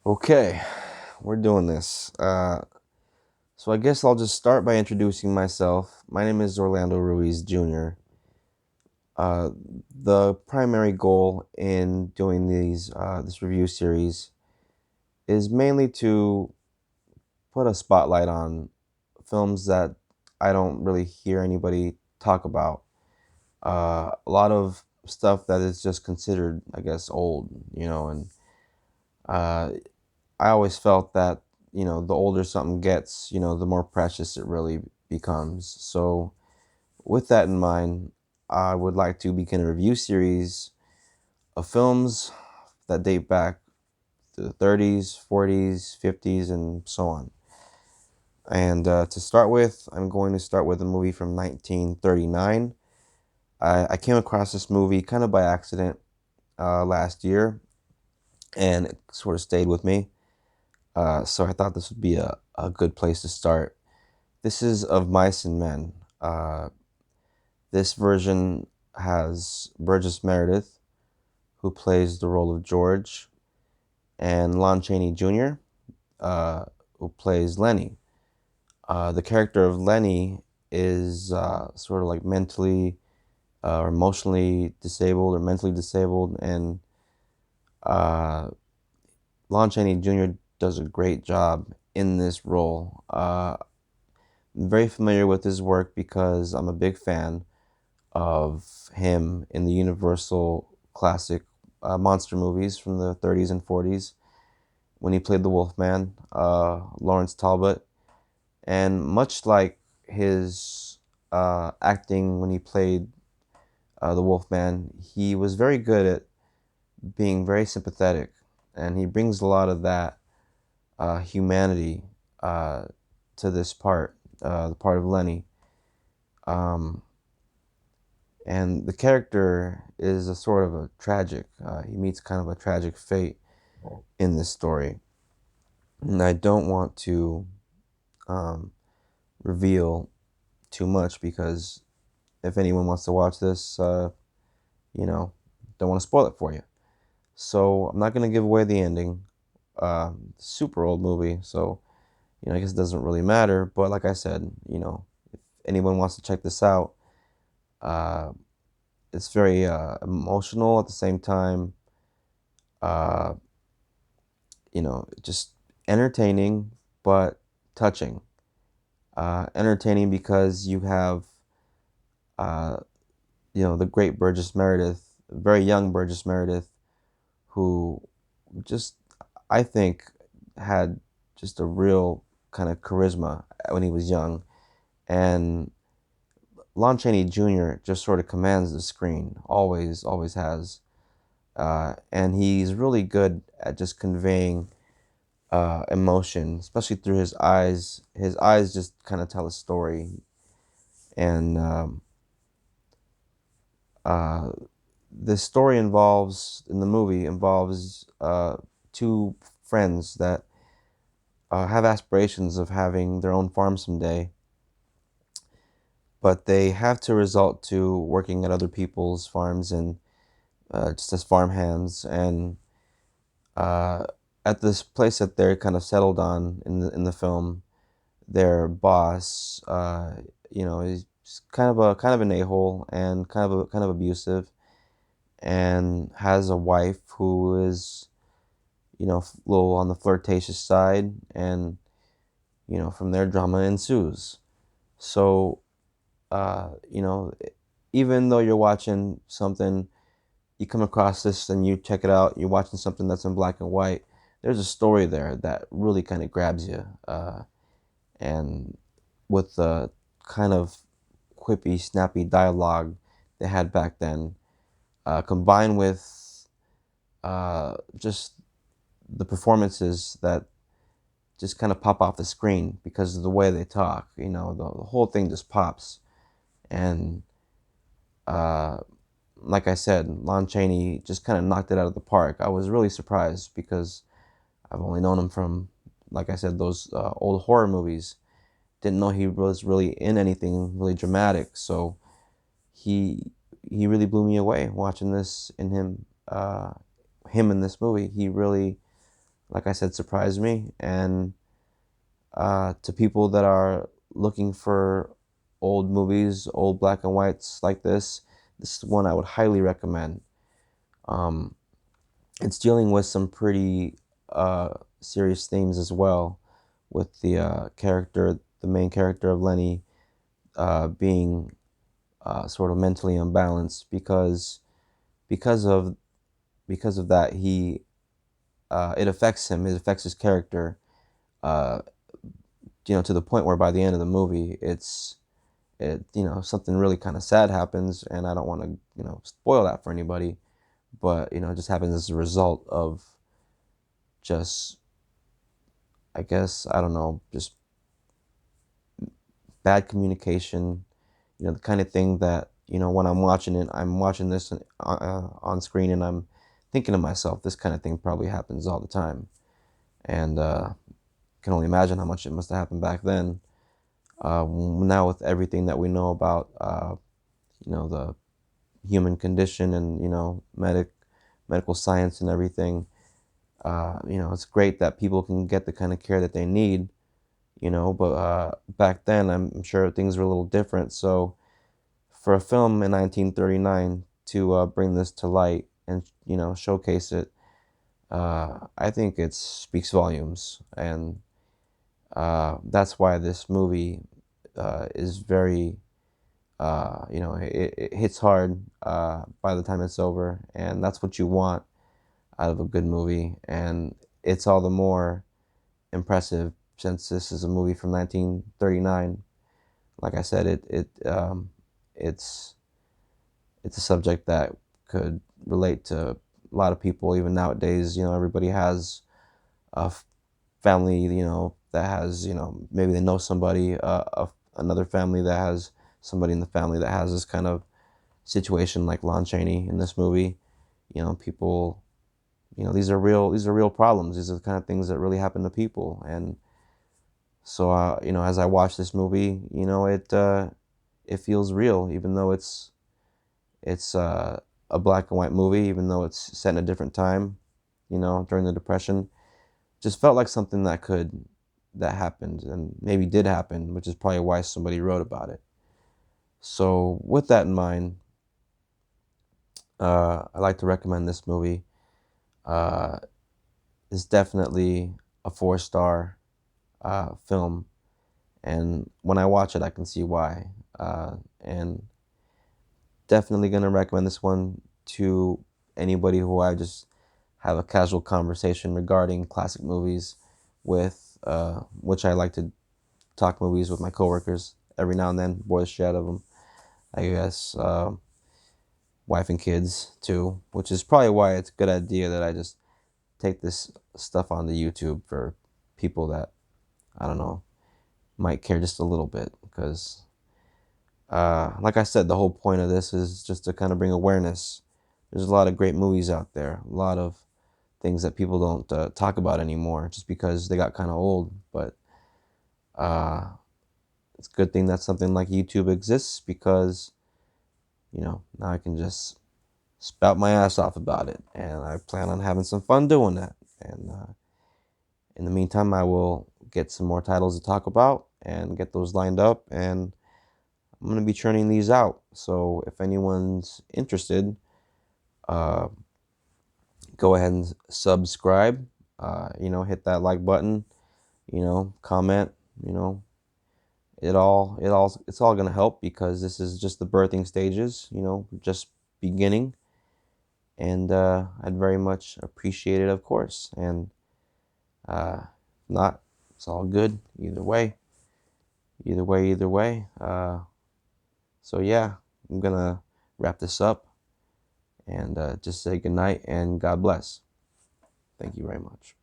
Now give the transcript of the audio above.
Okay, we're doing this. So I guess I'll just start by introducing myself. My name is Orlando Ruiz Jr. Uh, the primary goal in doing this review series is mainly to put a spotlight on films that I don't really hear anybody talk about. A lot of stuff that is just considered, I guess, old, and uh, I always felt that, the older something gets, the more precious it really becomes. So, with that in mind, I would like to begin a review series of films that date back to the 30s, 40s, 50s, and so on. And to start with, I'm going to start with a movie from 1939. I came across this movie kind of by accident last year, and it sort of stayed with me. So I thought this would be a good place to start. This is Of Mice and Men. This version has Burgess Meredith, who plays the role of George, and Lon Chaney Jr., who plays Lenny. The character of Lenny is sort of like mentally or emotionally disabled or mentally disabled, and uh, Lon Chaney Jr. does a great job in this role. I'm very familiar with his work because I'm a big fan of him in the Universal classic monster movies from the 30s and 40s when he played the Wolfman, Lawrence Talbot. And much like his acting when he played the Wolfman, he was very good at being very sympathetic. And he brings a lot of that humanity to this part, the part of Lenny. Um, and the character is a sort of a tragic. He meets kind of a tragic fate in this story, and I don't want to um, reveal too much because if anyone wants to watch this, you know, don't want to spoil it for you. So I'm not going to give away the ending. Super old movie, so I guess it doesn't really matter. But like I said, if anyone wants to check this out, uh, it's very emotional at the same time. Uh, just entertaining but touching. Entertaining because you have, uh, the great Burgess Meredith, very young Burgess Meredith, who just, I think, had just a real kind of charisma when he was young. And Lon Chaney Jr. just sort of commands the screen, always, always has. And he's really good at just conveying emotion, especially through his eyes. His eyes just kind of tell a story. And uh, the story in the movie involves two friends that have aspirations of having their own farm someday, but they have to resort to working at other people's farms and just as farmhands. And uh, at this place that they're kind of settled on in the film, their boss, is kind of an a-hole and kind of abusive, and has a wife who is, a little on the flirtatious side, and from there drama ensues. So, uh, you know, even though you're watching something, you come across this and you check it out, you're watching something that's in black and white. There's a story there that really kind of grabs you, and with the kind of quippy, snappy dialogue they had back then, combined with just the performances that just kind of pop off the screen because of the way they talk. The whole thing just pops. And uh, like I said, Lon Chaney just kind of knocked it out of the park. I was really surprised because I've only known him from, like I said, those old horror movies. Didn't know he was really in anything really dramatic. So he he really blew me away watching this in him in this movie. He really like I said, surprised me. And to people that are looking for old movies, old black and whites like this is one I would highly recommend. Um, it's dealing with some pretty serious themes as well, with the main character of Lenny, being sort of mentally unbalanced because of because of that he it affects him. It affects his character. Uh, to the point where by the end of the movie, something really kind of sad happens, and I don't want to spoil that for anybody, but it just happens as a result of just, I guess, I don't know, just bad communication. The kind of thing that when I'm watching this on screen, and I'm thinking to myself, this kind of thing probably happens all the time, and can only imagine how much it must have happened back then. Now with everything that we know about the human condition, and medical science and everything, it's great that people can get the kind of care that they need, but back then I'm sure things were a little different. So for a film in 1939 to bring this to light and showcase it, I think it speaks volumes. And that's why this movie is very it hits hard by the time it's over, and that's what you want out of a good movie. And it's all the more impressive since this is a movie from 1939. Like I said, it's it's a subject that could relate to a lot of people even nowadays. Everybody has a family, that has, maybe they know somebody, another family that has somebody in the family that has this kind of situation like Lon Chaney in this movie. People, these are real problems. These are the kind of things that really happen to people. And so, as I watch this movie, it feels real, even though it's a black and white movie, even though it's set in a different time, during the Depression. Just felt like something that happened and maybe did happen, which is probably why somebody wrote about it. So with that in mind, I'd like to recommend this movie. Uh, it's definitely a 4-star film, and when I watch it, I can see why. And definitely gonna recommend this one to anybody who I just have a casual conversation regarding classic movies with, which I like to talk movies with my coworkers every now and then, bore the shit out of them, I guess. Wife and kids too, which is probably why it's a good idea that I just take this stuff onto YouTube for people that, I don't know, might care just a little bit. Because, like I said, the whole point of this is just to kind of bring awareness. There's a lot of great movies out there, a lot of things that people don't talk about anymore just because they got kind of old. But uh, it's a good thing that something like YouTube exists, because now I can just spout my ass off about it, and I plan on having some fun doing that. And in the meantime, I will get some more titles to talk about and get those lined up, and I'm going to be churning these out. So if anyone's interested, uh, go ahead and subscribe. Hit that like button. Comment. You know, it's all going to help, because this is just the birthing stages. Just beginning. And I'd very much appreciate it, of course. And not, it's all good either way. Either way. So yeah, I'm gonna wrap this up and just say good night and God bless. Thank you very much.